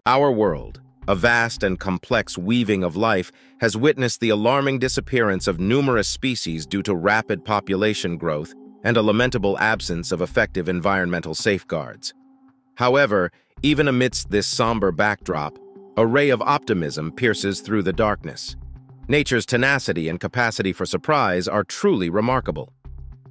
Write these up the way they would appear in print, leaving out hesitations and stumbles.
Our world, a vast and complex weaving of life, has witnessed the alarming disappearance of numerous species due to rapid population growth and a lamentable absence of effective environmental safeguards. However, even amidst this somber backdrop, a ray of optimism pierces through the darkness. Nature's tenacity and capacity for surprise are truly remarkable.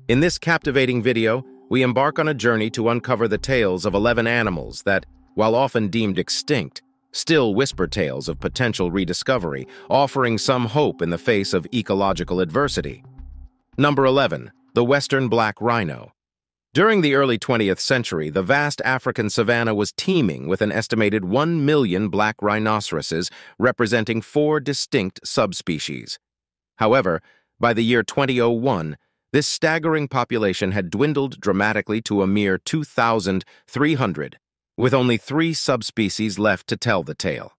In this captivating video, we embark on a journey to uncover the tales of 11 animals that, while often deemed extinct, still whisper tales of potential rediscovery, offering some hope in the face of ecological adversity. Number 11. The Western Black Rhino. During the early 20th century, the vast African savanna was teeming with an estimated 1 million black rhinoceroses, representing 4 distinct subspecies. However, by the year 2001, this staggering population had dwindled dramatically to a mere 2,300, with only 3 subspecies left to tell the tale.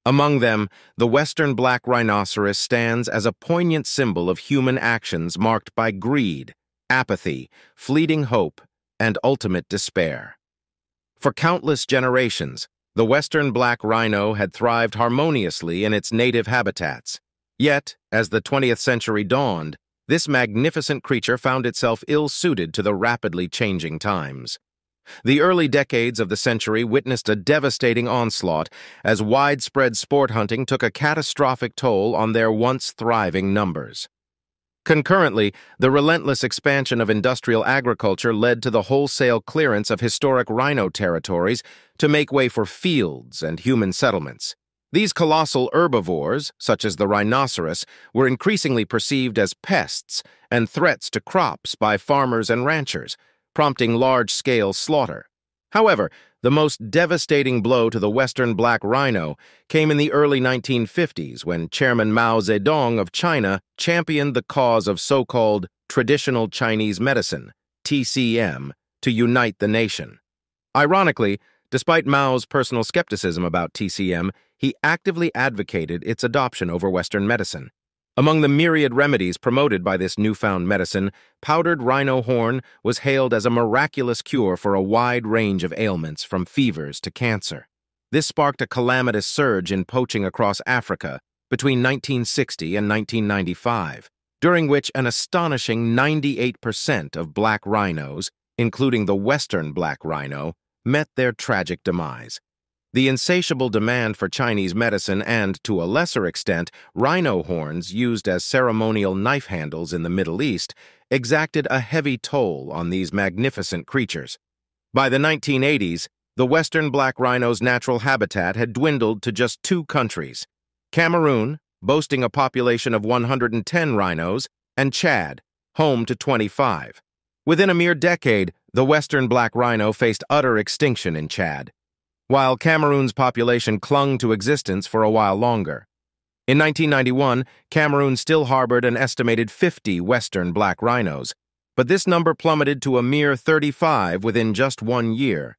Among them, the Western black rhinoceros stands as a poignant symbol of human actions marked by greed, apathy, fleeting hope, and ultimate despair. For countless generations, the Western black rhino had thrived harmoniously in its native habitats. Yet, as the 20th century dawned, this magnificent creature found itself ill-suited to the rapidly changing times. The early decades of the century witnessed a devastating onslaught as widespread sport hunting took a catastrophic toll on their once thriving numbers. Concurrently, the relentless expansion of industrial agriculture led to the wholesale clearance of historic rhino territories to make way for fields and human settlements. These colossal herbivores, such as the rhinoceros, were increasingly perceived as pests and threats to crops by farmers and ranchers, prompting large-scale slaughter. However, the most devastating blow to the Western black rhino came in the early 1950s when Chairman Mao Zedong of China championed the cause of so-called traditional Chinese medicine, TCM, to unite the nation. Ironically, despite Mao's personal skepticism about TCM, he actively advocated its adoption over Western medicine. Among the myriad remedies promoted by this newfound medicine, powdered rhino horn was hailed as a miraculous cure for a wide range of ailments, from fevers to cancer. This sparked a calamitous surge in poaching across Africa between 1960 and 1995, during which an astonishing 98% of black rhinos, including the Western black rhino, met their tragic demise. The insatiable demand for Chinese medicine and, to a lesser extent, rhino horns used as ceremonial knife handles in the Middle East exacted a heavy toll on these magnificent creatures. By the 1980s, the Western black rhino's natural habitat had dwindled to just 2 countries: Cameroon, boasting a population of 110 rhinos, and Chad, home to 25. Within a mere decade, the Western black rhino faced utter extinction in Chad, while Cameroon's population clung to existence for a while longer. In 1991, Cameroon still harbored an estimated 50 Western black rhinos, but this number plummeted to a mere 35 within just 1 year.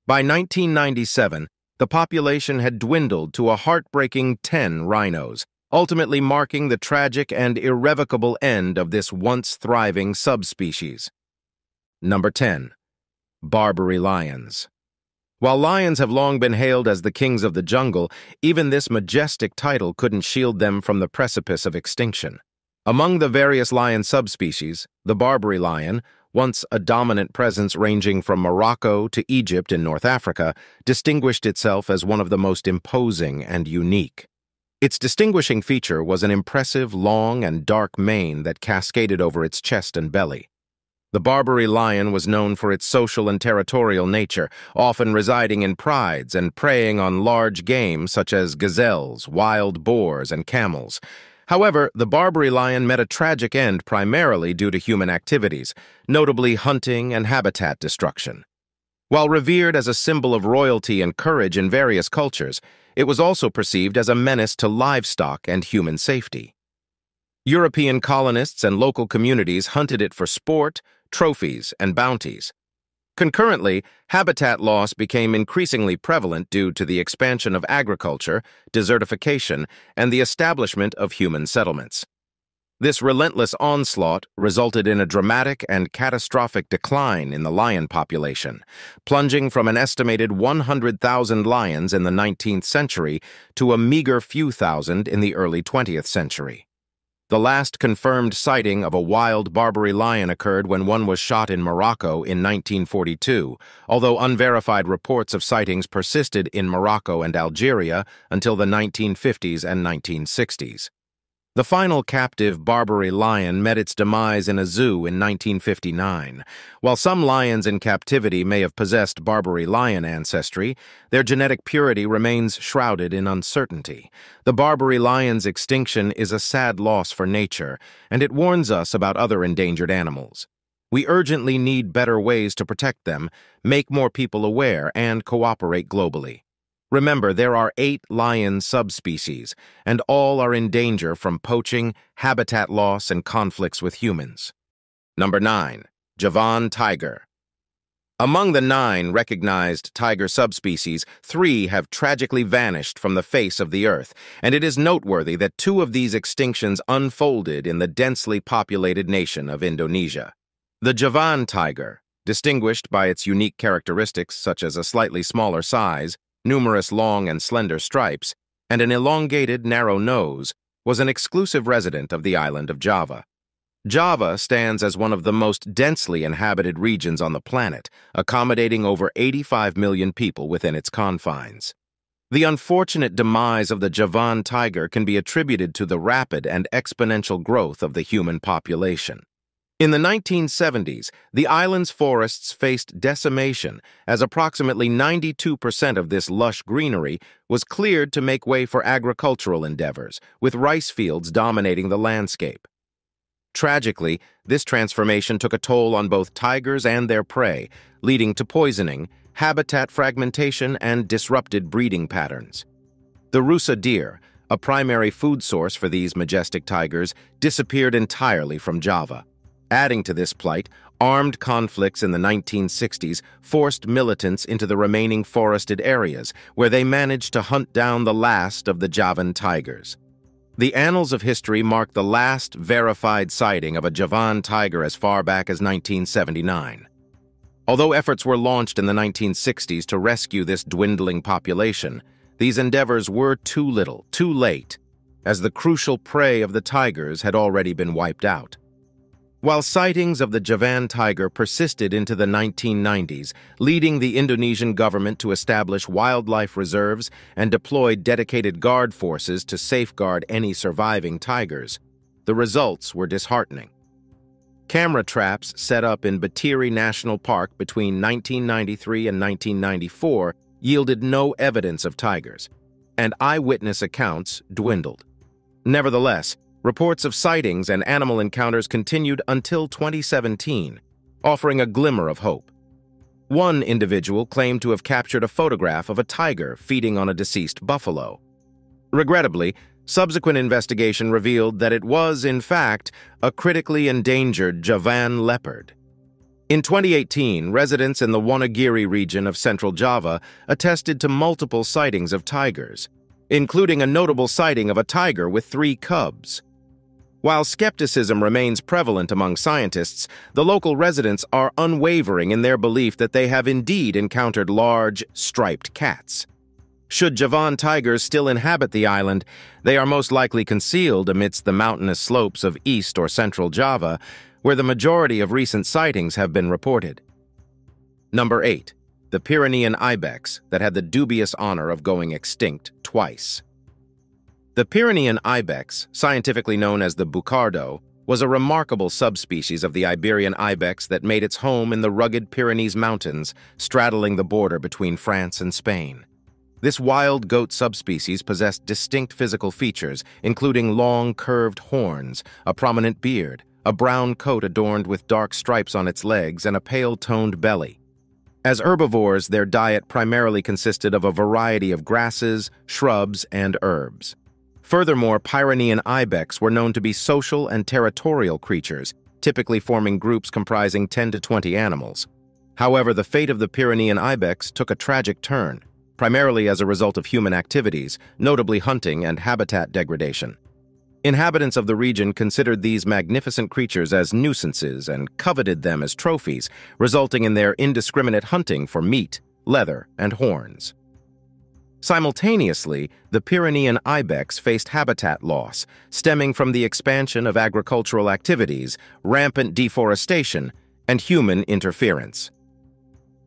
By 1997, the population had dwindled to a heartbreaking 10 rhinos, ultimately marking the tragic and irrevocable end of this once thriving subspecies. Number 10. Barbary lions. While lions have long been hailed as the kings of the jungle, even this majestic title couldn't shield them from the precipice of extinction. Among the various lion subspecies, the Barbary lion, once a dominant presence ranging from Morocco to Egypt in North Africa, distinguished itself as one of the most imposing and unique. Its distinguishing feature was an impressive, long and dark mane that cascaded over its chest and belly. The Barbary lion was known for its social and territorial nature, often residing in prides and preying on large game such as gazelles, wild boars, and camels. However, the Barbary lion met a tragic end primarily due to human activities, notably hunting and habitat destruction. While revered as a symbol of royalty and courage in various cultures, it was also perceived as a menace to livestock and human safety. European colonists and local communities hunted it for sport, trophies, and bounties. Concurrently, habitat loss became increasingly prevalent due to the expansion of agriculture, desertification, and the establishment of human settlements. This relentless onslaught resulted in a dramatic and catastrophic decline in the lion population, plunging from an estimated 100,000 lions in the 19th century to a meager few thousand in the early 20th century. The last confirmed sighting of a wild Barbary lion occurred when one was shot in Morocco in 1942, although unverified reports of sightings persisted in Morocco and Algeria until the 1950s and 1960s. The final captive Barbary lion met its demise in a zoo in 1959. While some lions in captivity may have possessed Barbary lion ancestry, their genetic purity remains shrouded in uncertainty. The Barbary lion's extinction is a sad loss for nature, and it warns us about other endangered animals. We urgently need better ways to protect them, make more people aware, and cooperate globally. Remember, there are 8 lion subspecies, and all are in danger from poaching, habitat loss, and conflicts with humans. Number 9. Javan tiger. Among the 9 recognized tiger subspecies, 3 have tragically vanished from the face of the earth, and it is noteworthy that 2 of these extinctions unfolded in the densely populated nation of Indonesia. The Javan tiger, distinguished by its unique characteristics such as a slightly smaller size, numerous long and slender stripes, and an elongated, narrow nose, was an exclusive resident of the island of Java. Java stands as one of the most densely inhabited regions on the planet, accommodating over 85 million people within its confines. The unfortunate demise of the Javan tiger can be attributed to the rapid and exponential growth of the human population. In the 1970s, the island's forests faced decimation as approximately 92% of this lush greenery was cleared to make way for agricultural endeavors, with rice fields dominating the landscape. Tragically, this transformation took a toll on both tigers and their prey, leading to poisoning, habitat fragmentation, and disrupted breeding patterns. The Rusa deer, a primary food source for these majestic tigers, disappeared entirely from Java. Adding to this plight, armed conflicts in the 1960s forced militants into the remaining forested areas, where they managed to hunt down the last of the Javan tigers. The annals of history mark the last verified sighting of a Javan tiger as far back as 1979. Although efforts were launched in the 1960s to rescue this dwindling population, these endeavors were too little, too late, as the crucial prey of the tigers had already been wiped out. While sightings of the Javan tiger persisted into the 1990s, leading the Indonesian government to establish wildlife reserves and deploy dedicated guard forces to safeguard any surviving tigers, the results were disheartening. Camera traps set up in Batiri National Park between 1993 and 1994 yielded no evidence of tigers, and eyewitness accounts dwindled. Nevertheless, reports of sightings and animal encounters continued until 2017, offering a glimmer of hope. One individual claimed to have captured a photograph of a tiger feeding on a deceased buffalo. Regrettably, subsequent investigation revealed that it was, in fact, a critically endangered Javan leopard. In 2018, residents in the Wonogiri region of central Java attested to multiple sightings of tigers, including a notable sighting of a tiger with 3 cubs. While skepticism remains prevalent among scientists, the local residents are unwavering in their belief that they have indeed encountered large, striped cats. Should Javan tigers still inhabit the island, they are most likely concealed amidst the mountainous slopes of East or Central Java, where the majority of recent sightings have been reported. Number 8. The Pyrenean ibex that had the dubious honor of going extinct twice. The Pyrenean ibex, scientifically known as the bucardo, was a remarkable subspecies of the Iberian ibex that made its home in the rugged Pyrenees Mountains, straddling the border between France and Spain. This wild goat subspecies possessed distinct physical features, including long, curved horns, a prominent beard, a brown coat adorned with dark stripes on its legs, and a pale-toned belly. As herbivores, their diet primarily consisted of a variety of grasses, shrubs, and herbs. Furthermore, Pyrenean ibex were known to be social and territorial creatures, typically forming groups comprising 10 to 20 animals. However, the fate of the Pyrenean ibex took a tragic turn, primarily as a result of human activities, notably hunting and habitat degradation. Inhabitants of the region considered these magnificent creatures as nuisances and coveted them as trophies, resulting in their indiscriminate hunting for meat, leather, and horns. Simultaneously, the Pyrenean ibex faced habitat loss, stemming from the expansion of agricultural activities, rampant deforestation, and human interference.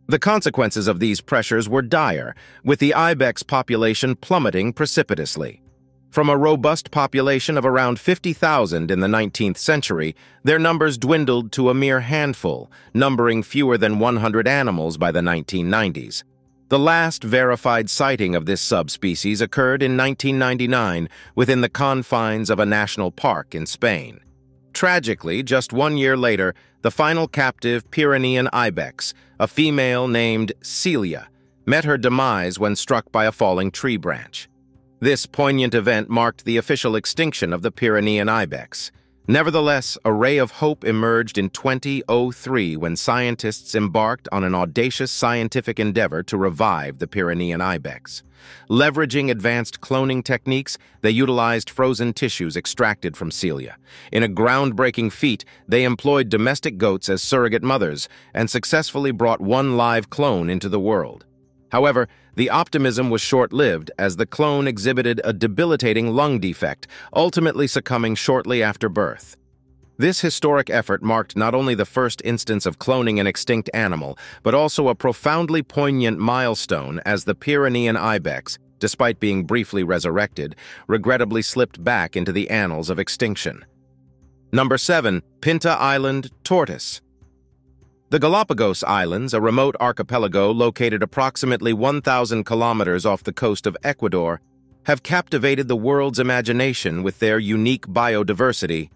The consequences of these pressures were dire, with the ibex population plummeting precipitously. From a robust population of around 50,000 in the 19th century, their numbers dwindled to a mere handful, numbering fewer than 100 animals by the 1990s. The last verified sighting of this subspecies occurred in 1999 within the confines of a national park in Spain. Tragically, just 1 year later, the final captive Pyrenean ibex, a female named Celia, met her demise when struck by a falling tree branch. This poignant event marked the official extinction of the Pyrenean ibex. Nevertheless, a ray of hope emerged in 2003 when scientists embarked on an audacious scientific endeavor to revive the Pyrenean ibex. Leveraging advanced cloning techniques, they utilized frozen tissues extracted from Celia. In a groundbreaking feat, they employed domestic goats as surrogate mothers and successfully brought one live clone into the world. However, the optimism was short-lived as the clone exhibited a debilitating lung defect, ultimately succumbing shortly after birth. This historic effort marked not only the first instance of cloning an extinct animal, but also a profoundly poignant milestone as the Pyrenean ibex, despite being briefly resurrected, regrettably slipped back into the annals of extinction. Number 7. Pinta Island Tortoise. The Galapagos Islands, a remote archipelago located approximately 1,000 kilometers off the coast of Ecuador, have captivated the world's imagination with their unique biodiversity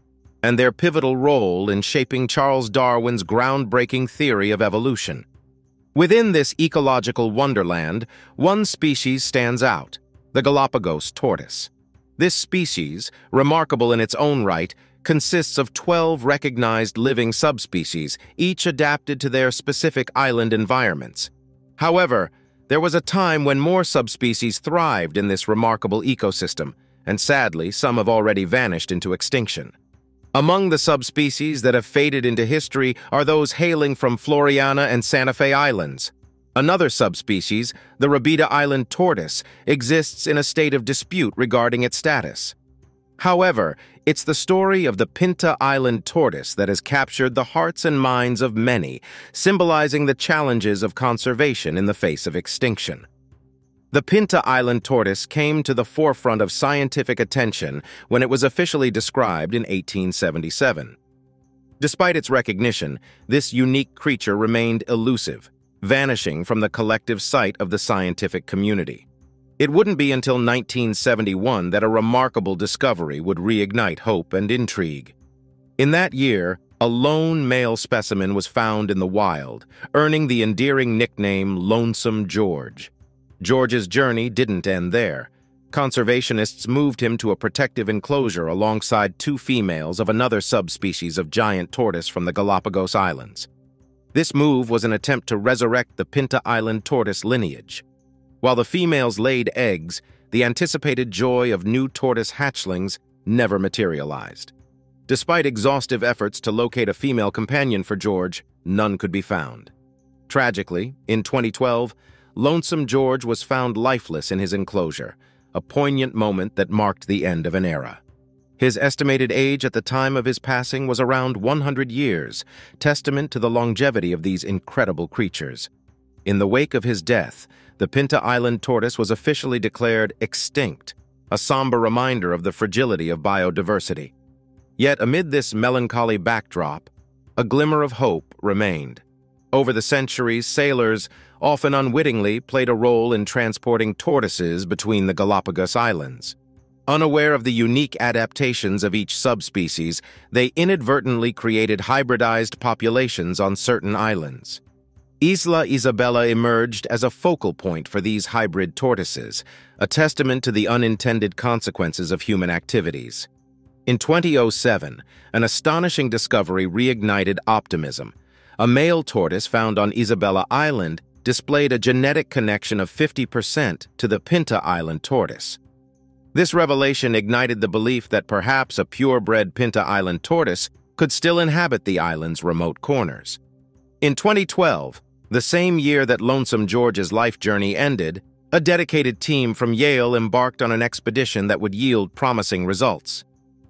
and their pivotal role in shaping Charles Darwin's groundbreaking theory of evolution. Within this ecological wonderland, one species stands out: the Galapagos tortoise. This species, remarkable in its own right, consists of 12 recognized living subspecies, each adapted to their specific island environments. However, there was a time when more subspecies thrived in this remarkable ecosystem, and sadly, some have already vanished into extinction. Among the subspecies that have faded into history are those hailing from Floriana and Santa Fe Islands. Another subspecies, the Rabida Island tortoise, exists in a state of dispute regarding its status. However, it's the story of the Pinta Island tortoise that has captured the hearts and minds of many, symbolizing the challenges of conservation in the face of extinction. The Pinta Island tortoise came to the forefront of scientific attention when it was officially described in 1877. Despite its recognition, this unique creature remained elusive, vanishing from the collective sight of the scientific community. It wouldn't be until 1971 that a remarkable discovery would reignite hope and intrigue. In that year, a lone male specimen was found in the wild, earning the endearing nickname Lonesome George. George's journey didn't end there. Conservationists moved him to a protective enclosure alongside 2 females of another subspecies of giant tortoise from the Galapagos Islands. This move was an attempt to resurrect the Pinta Island tortoise lineage. While the females laid eggs, the anticipated joy of new tortoise hatchlings never materialized. Despite exhaustive efforts to locate a female companion for George, none could be found. Tragically, in 2012, Lonesome George was found lifeless in his enclosure, a poignant moment that marked the end of an era. His estimated age at the time of his passing was around 100 years, testament to the longevity of these incredible creatures. In the wake of his death, the Pinta Island tortoise was officially declared extinct, a somber reminder of the fragility of biodiversity. Yet amid this melancholy backdrop, a glimmer of hope remained. Over the centuries, sailors, often unwittingly, played a role in transporting tortoises between the Galapagos Islands. Unaware of the unique adaptations of each subspecies, they inadvertently created hybridized populations on certain islands. Isla Isabela emerged as a focal point for these hybrid tortoises, a testament to the unintended consequences of human activities. In 2007, an astonishing discovery reignited optimism. A male tortoise found on Isabela Island displayed a genetic connection of 50% to the Pinta Island tortoise. This revelation ignited the belief that perhaps a purebred Pinta Island tortoise could still inhabit the island's remote corners. In 2012, the same year that Lonesome George's life journey ended, a dedicated team from Yale embarked on an expedition that would yield promising results.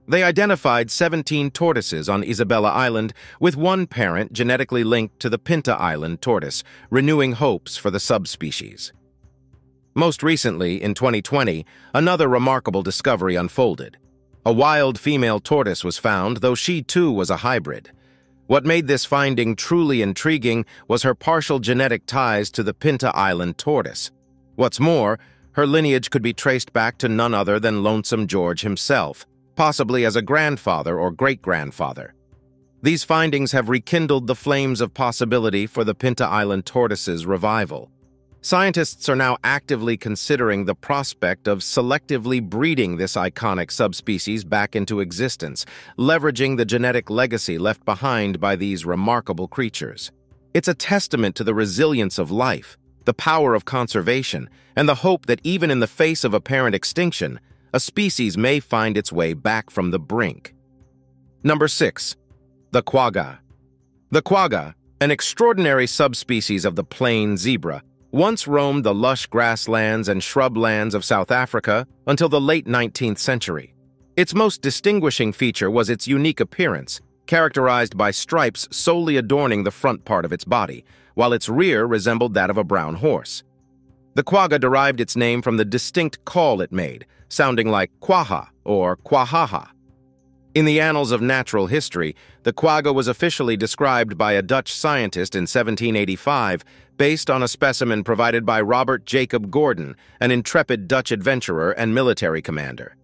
They identified 17 tortoises on Isabella Island, with one parent genetically linked to the Pinta Island tortoise, renewing hopes for the subspecies. Most recently, in 2020, another remarkable discovery unfolded. A wild female tortoise was found, though she too was a hybrid. What made this finding truly intriguing was her partial genetic ties to the Pinta Island tortoise. What's more, her lineage could be traced back to none other than Lonesome George himself, possibly as a grandfather or great-grandfather. These findings have rekindled the flames of possibility for the Pinta Island tortoise's revival. Scientists are now actively considering the prospect of selectively breeding this iconic subspecies back into existence, leveraging the genetic legacy left behind by these remarkable creatures. It's a testament to the resilience of life, the power of conservation, and the hope that even in the face of apparent extinction, a species may find its way back from the brink. Number 6. The quagga. The quagga, an extraordinary subspecies of the plain zebra, once roamed the lush grasslands and shrublands of South Africa until the late 19th century. Its most distinguishing feature was its unique appearance, characterized by stripes solely adorning the front part of its body, while its rear resembled that of a brown horse. The quagga derived its name from the distinct call it made, sounding like quaha or quahaha. In the annals of natural history, the quagga was officially described by a Dutch scientist in 1785 based on a specimen provided by Robert Jacob Gordon, an intrepid Dutch adventurer and military commander.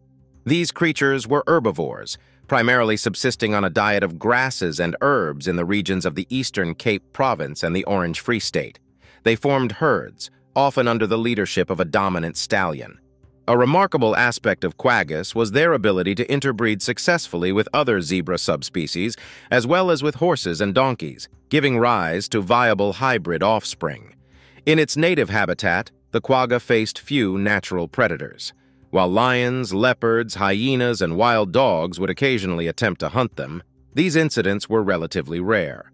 These creatures were herbivores, primarily subsisting on a diet of grasses and herbs in the regions of the Eastern Cape Province and the Orange Free State. They formed herds, often under the leadership of a dominant stallion. A remarkable aspect of quaggas was their ability to interbreed successfully with other zebra subspecies, as well as with horses and donkeys, giving rise to viable hybrid offspring. In its native habitat, the quagga faced few natural predators. While lions, leopards, hyenas, and wild dogs would occasionally attempt to hunt them, these incidents were relatively rare.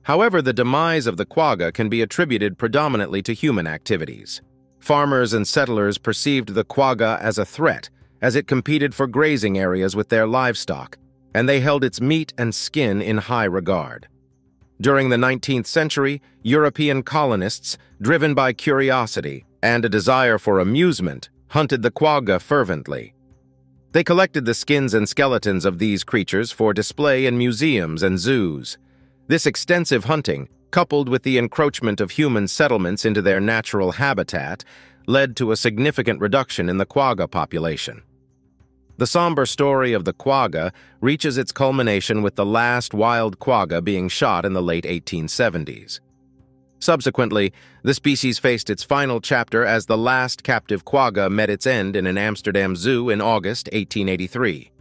However, the demise of the quagga can be attributed predominantly to human activities. Farmers and settlers perceived the quagga as a threat, as it competed for grazing areas with their livestock, and they held its meat and skin in high regard. During the 19th century, European colonists, driven by curiosity and a desire for amusement, hunted the quagga fervently. They collected the skins and skeletons of these creatures for display in museums and zoos. This extensive hunting, coupled with the encroachment of human settlements into their natural habitat, led to a significant reduction in the quagga population. The somber story of the quagga reaches its culmination with the last wild quagga being shot in the late 1870s. Subsequently, the species faced its final chapter as the last captive quagga met its end in an Amsterdam zoo in August 1883.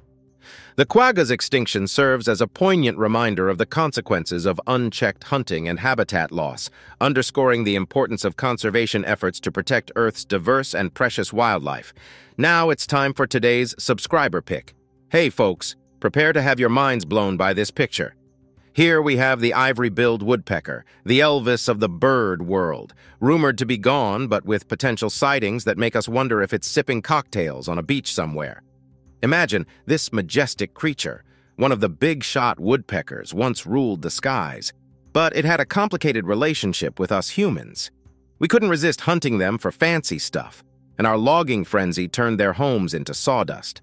The quagga's extinction serves as a poignant reminder of the consequences of unchecked hunting and habitat loss, underscoring the importance of conservation efforts to protect Earth's diverse and precious wildlife. Now it's time for today's subscriber pick. Hey folks, prepare to have your minds blown by this picture. Here we have the ivory-billed woodpecker, the Elvis of the bird world, rumored to be gone but with potential sightings that make us wonder if it's sipping cocktails on a beach somewhere. Imagine this majestic creature, one of the big-shot woodpeckers, once ruled the skies, but it had a complicated relationship with us humans. We couldn't resist hunting them for fancy stuff, and our logging frenzy turned their homes into sawdust.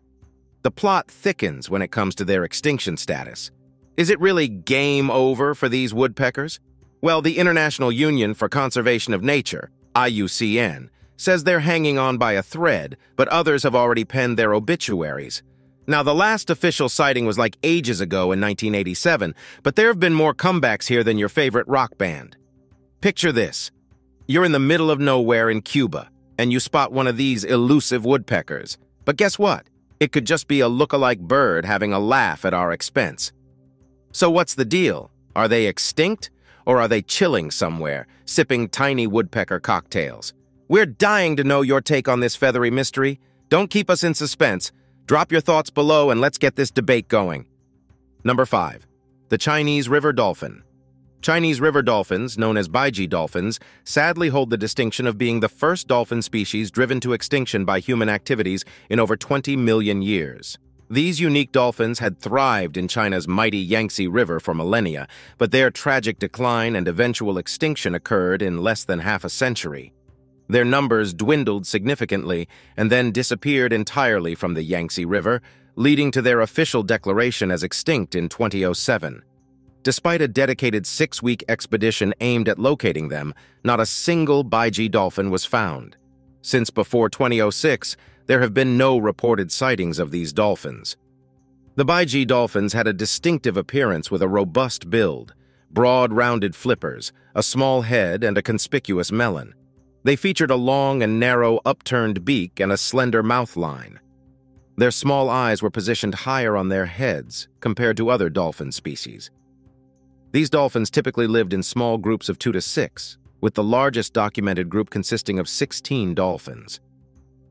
The plot thickens when it comes to their extinction status. Is it really game over for these woodpeckers? Well, the International Union for Conservation of Nature, IUCN, says they're hanging on by a thread, but others have already penned their obituaries. Now, the last official sighting was like ages ago in 1987, but there have been more comebacks here than your favorite rock band. Picture this. You're in the middle of nowhere in Cuba, and you spot one of these elusive woodpeckers. But guess what? It could just be a look-alike bird having a laugh at our expense. So what's the deal? Are they extinct, or are they chilling somewhere, sipping tiny woodpecker cocktails? We're dying to know your take on this feathery mystery. Don't keep us in suspense. Drop your thoughts below and let's get this debate going. Number 5. The Chinese river dolphin. Chinese river dolphins, known as baiji dolphins, sadly hold the distinction of being the first dolphin species driven to extinction by human activities in over 20 million years. These unique dolphins had thrived in China's mighty Yangtze River for millennia, but their tragic decline and eventual extinction occurred in less than half a century. Their numbers dwindled significantly and then disappeared entirely from the Yangtze River, leading to their official declaration as extinct in 2007. Despite a dedicated 6-week expedition aimed at locating them, not a single baiji dolphin was found. Since before 2006, there have been no reported sightings of these dolphins. The baiji dolphins had a distinctive appearance with a robust build, broad rounded flippers, a small head, and a conspicuous melon. They featured a long and narrow upturned beak and a slender mouth line. Their small eyes were positioned higher on their heads compared to other dolphin species. These dolphins typically lived in small groups of 2 to 6, with the largest documented group consisting of 16 dolphins.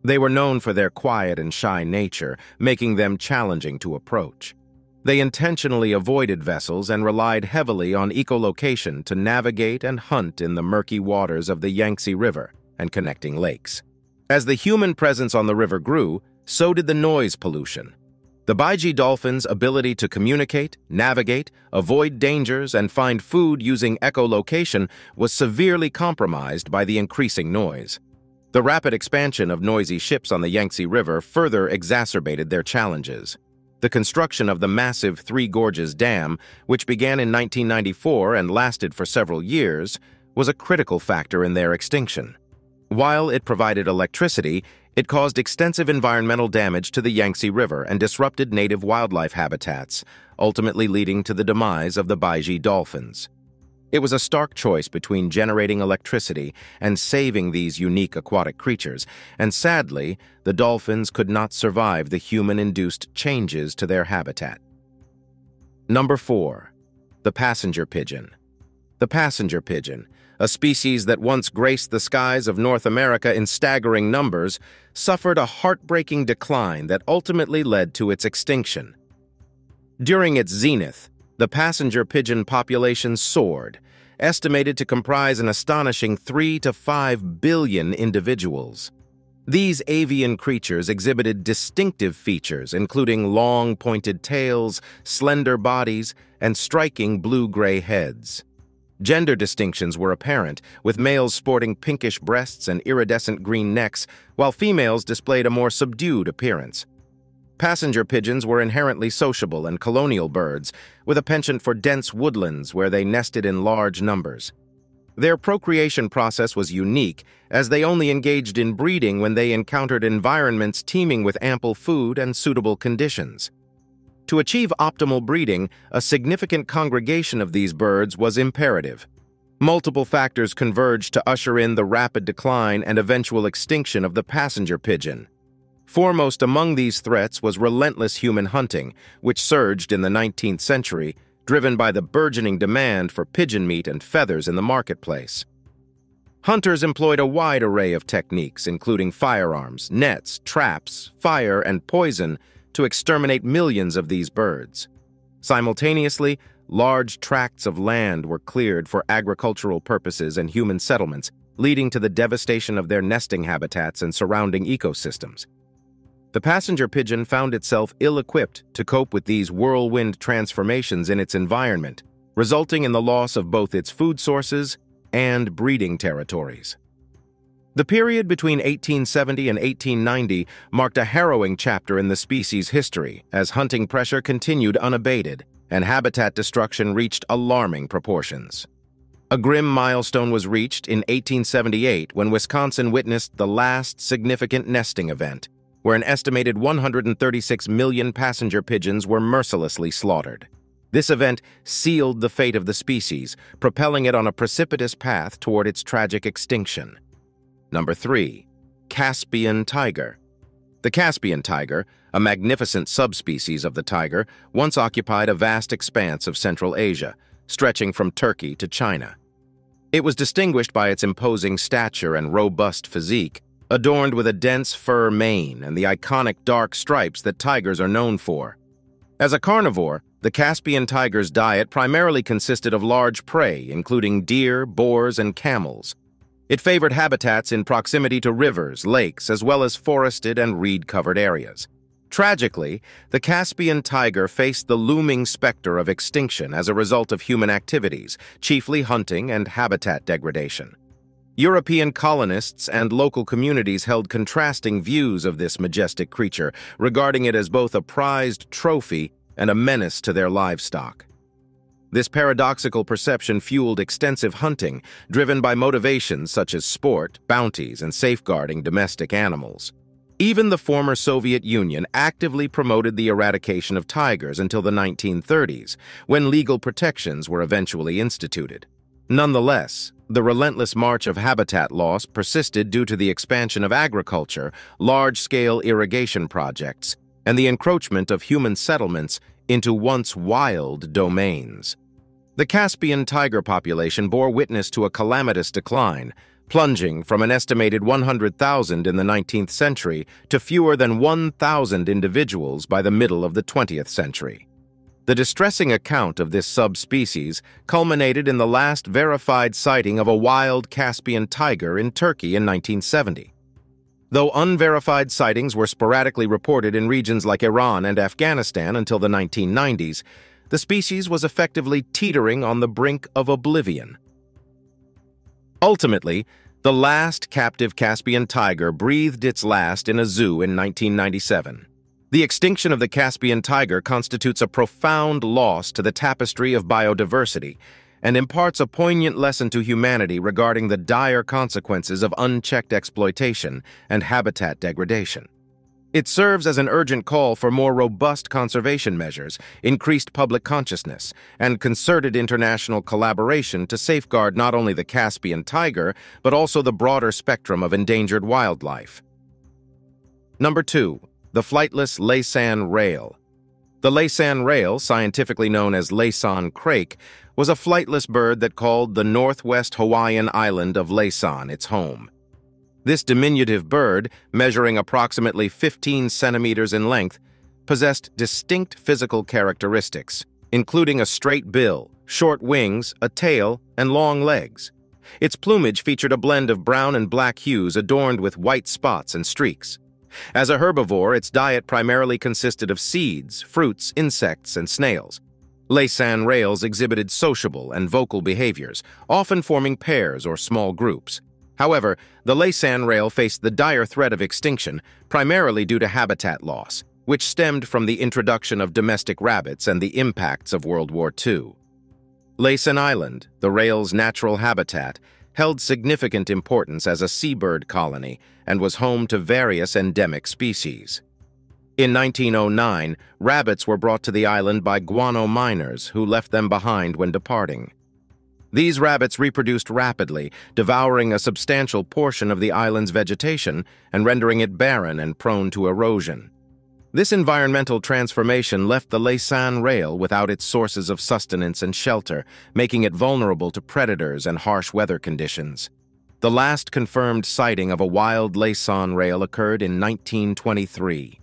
They were known for their quiet and shy nature, making them challenging to approach. They intentionally avoided vessels and relied heavily on echolocation to navigate and hunt in the murky waters of the Yangtze River and connecting lakes. As the human presence on the river grew, so did the noise pollution. The baiji dolphins' ability to communicate, navigate, avoid dangers, and find food using echolocation was severely compromised by the increasing noise. The rapid expansion of noisy ships on the Yangtze River further exacerbated their challenges. The construction of the massive Three Gorges Dam, which began in 1994 and lasted for several years, was a critical factor in their extinction. While it provided electricity, it caused extensive environmental damage to the Yangtze River and disrupted native wildlife habitats, ultimately leading to the demise of the baiji dolphins. It was a stark choice between generating electricity and saving these unique aquatic creatures, and sadly, the dolphins could not survive the human-induced changes to their habitat. Number 4. The passenger pigeon. The passenger pigeon, a species that once graced the skies of North America in staggering numbers, suffered a heartbreaking decline that ultimately led to its extinction. During its zenith, the passenger pigeon population soared, estimated to comprise an astonishing 3 to 5 billion individuals. These avian creatures exhibited distinctive features, including long, pointed tails, slender bodies, and striking blue-gray heads. Gender distinctions were apparent, with males sporting pinkish breasts and iridescent green necks, while females displayed a more subdued appearance. Passenger pigeons were inherently sociable and colonial birds, with a penchant for dense woodlands where they nested in large numbers. Their procreation process was unique, as they only engaged in breeding when they encountered environments teeming with ample food and suitable conditions. To achieve optimal breeding, a significant congregation of these birds was imperative. Multiple factors converged to usher in the rapid decline and eventual extinction of the passenger pigeon. Foremost among these threats was relentless human hunting, which surged in the 19th century, driven by the burgeoning demand for pigeon meat and feathers in the marketplace. Hunters employed a wide array of techniques, including firearms, nets, traps, fire, and poison, to exterminate millions of these birds. Simultaneously, large tracts of land were cleared for agricultural purposes and human settlements, leading to the devastation of their nesting habitats and surrounding ecosystems. The passenger pigeon found itself ill-equipped to cope with these whirlwind transformations in its environment, resulting in the loss of both its food sources and breeding territories. The period between 1870 and 1890 marked a harrowing chapter in the species' history as hunting pressure continued unabated and habitat destruction reached alarming proportions. A grim milestone was reached in 1878 when Wisconsin witnessed the last significant nesting event, where an estimated 136 million passenger pigeons were mercilessly slaughtered. This event sealed the fate of the species, propelling it on a precipitous path toward its tragic extinction. Number 3. Caspian tiger. The Caspian tiger, a magnificent subspecies of the tiger, once occupied a vast expanse of Central Asia, stretching from Turkey to China. It was distinguished by its imposing stature and robust physique, adorned with a dense fur mane and the iconic dark stripes that tigers are known for. As a carnivore, the Caspian tiger's diet primarily consisted of large prey, including deer, boars, and camels. It favored habitats in proximity to rivers, lakes, as well as forested and reed-covered areas. Tragically, the Caspian tiger faced the looming specter of extinction as a result of human activities, chiefly hunting and habitat degradation. European colonists and local communities held contrasting views of this majestic creature, regarding it as both a prized trophy and a menace to their livestock. This paradoxical perception fueled extensive hunting, driven by motivations such as sport, bounties, and safeguarding domestic animals. Even the former Soviet Union actively promoted the eradication of tigers until the 1930s, when legal protections were eventually instituted. Nonetheless, the relentless march of habitat loss persisted due to the expansion of agriculture, large-scale irrigation projects, and the encroachment of human settlements into once wild domains. The Caspian tiger population bore witness to a calamitous decline, plunging from an estimated 100,000 in the 19th century to fewer than 1,000 individuals by the middle of the 20th century. The distressing account of this subspecies culminated in the last verified sighting of a wild Caspian tiger in Turkey in 1970. Though unverified sightings were sporadically reported in regions like Iran and Afghanistan until the 1990s, the species was effectively teetering on the brink of oblivion. Ultimately, the last captive Caspian tiger breathed its last in a zoo in 1997. The extinction of the Caspian tiger constitutes a profound loss to the tapestry of biodiversity and imparts a poignant lesson to humanity regarding the dire consequences of unchecked exploitation and habitat degradation. It serves as an urgent call for more robust conservation measures, increased public consciousness, and concerted international collaboration to safeguard not only the Caspian tiger, but also the broader spectrum of endangered wildlife. Number 2. The flightless Laysan rail. The Laysan rail, scientifically known as Laysan crake, was a flightless bird that called the northwest Hawaiian island of Laysan its home. This diminutive bird, measuring approximately 15 centimeters in length, possessed distinct physical characteristics, including a straight bill, short wings, a tail, and long legs. Its plumage featured a blend of brown and black hues adorned with white spots and streaks. As a herbivore, its diet primarily consisted of seeds, fruits, insects, and snails. Laysan rails exhibited sociable and vocal behaviors, often forming pairs or small groups. However, the Laysan rail faced the dire threat of extinction primarily due to habitat loss, which stemmed from the introduction of domestic rabbits and the impacts of World War II. Laysan Island, the rail's natural habitat, held significant importance as a seabird colony and was home to various endemic species. In 1909, rabbits were brought to the island by guano miners who left them behind when departing. These rabbits reproduced rapidly, devouring a substantial portion of the island's vegetation and rendering it barren and prone to erosion. This environmental transformation left the Laysan rail without its sources of sustenance and shelter, making it vulnerable to predators and harsh weather conditions. The last confirmed sighting of a wild Laysan rail occurred in 1923.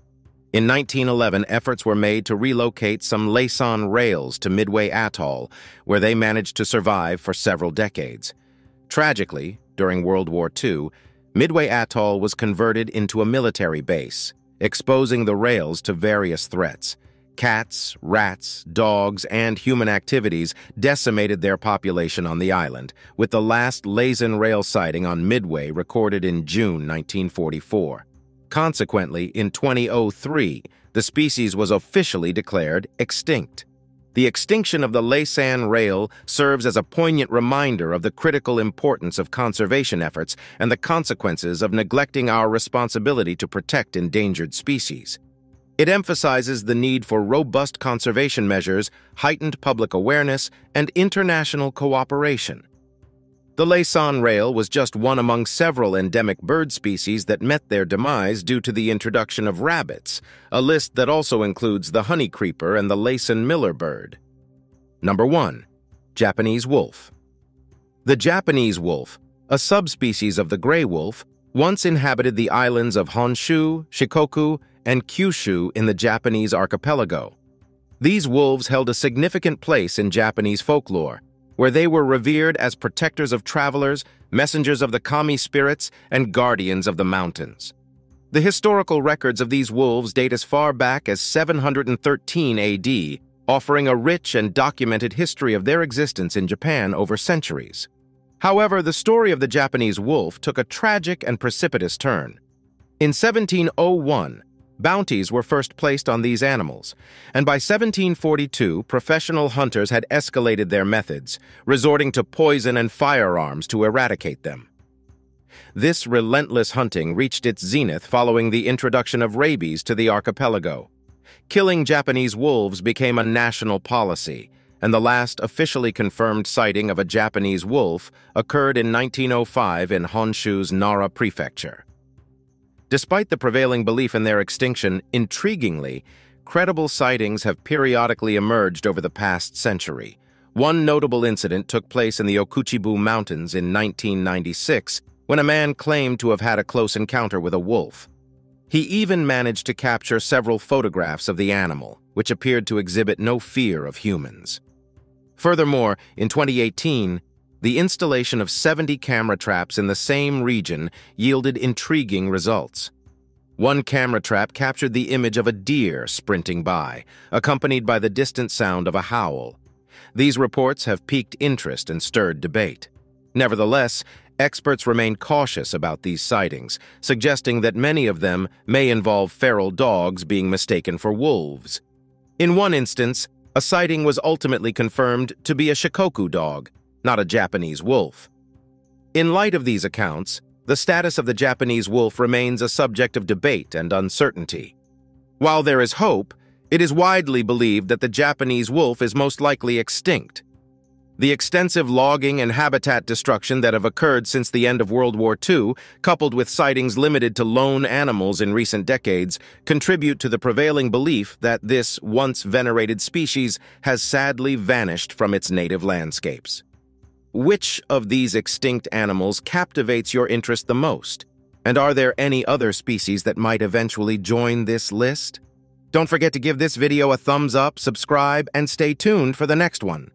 In 1911, efforts were made to relocate some Laysan rails to Midway Atoll, where they managed to survive for several decades. Tragically, during World War II, Midway Atoll was converted into a military base, exposing the rails to various threats. Cats, rats, dogs, and human activities decimated their population on the island, with the last Laysan rail sighting on Midway recorded in June 1944. Consequently, in 2003, the species was officially declared extinct. The extinction of the Laysan rail serves as a poignant reminder of the critical importance of conservation efforts and the consequences of neglecting our responsibility to protect endangered species. It emphasizes the need for robust conservation measures, heightened public awareness, and international cooperation. The Laysan rail was just one among several endemic bird species that met their demise due to the introduction of rabbits, a list that also includes the honey creeper and the Laysan miller bird. Number 1. Japanese wolf. The Japanese wolf, a subspecies of the gray wolf, once inhabited the islands of Honshu, Shikoku, and Kyushu in the Japanese archipelago. These wolves held a significant place in Japanese folklore, where they were revered as protectors of travelers, messengers of the kami spirits, and guardians of the mountains. The historical records of these wolves date as far back as 713 AD, offering a rich and documented history of their existence in Japan over centuries. However, the story of the Japanese wolf took a tragic and precipitous turn. In 1701, bounties were first placed on these animals, and by 1742, professional hunters had escalated their methods, resorting to poison and firearms to eradicate them. This relentless hunting reached its zenith following the introduction of rabies to the archipelago. Killing Japanese wolves became a national policy, and the last officially confirmed sighting of a Japanese wolf occurred in 1905 in Honshu's Nara Prefecture. Despite the prevailing belief in their extinction, intriguingly, credible sightings have periodically emerged over the past century. One notable incident took place in the Okuchibu Mountains in 1996, when a man claimed to have had a close encounter with a wolf. He even managed to capture several photographs of the animal, which appeared to exhibit no fear of humans. Furthermore, in 2018, the installation of 70 camera traps in the same region yielded intriguing results. One camera trap captured the image of a deer sprinting by, accompanied by the distant sound of a howl. These reports have piqued interest and stirred debate. Nevertheless, experts remain cautious about these sightings, suggesting that many of them may involve feral dogs being mistaken for wolves. In one instance, a sighting was ultimately confirmed to be a Shikoku dog, not a Japanese wolf. In light of these accounts, the status of the Japanese wolf remains a subject of debate and uncertainty. While there is hope, it is widely believed that the Japanese wolf is most likely extinct. The extensive logging and habitat destruction that have occurred since the end of World War II, coupled with sightings limited to lone animals in recent decades, contribute to the prevailing belief that this once venerated species has sadly vanished from its native landscapes. Which of these extinct animals captivates your interest the most? And are there any other species that might eventually join this list? Don't forget to give this video a thumbs up, subscribe, and stay tuned for the next one.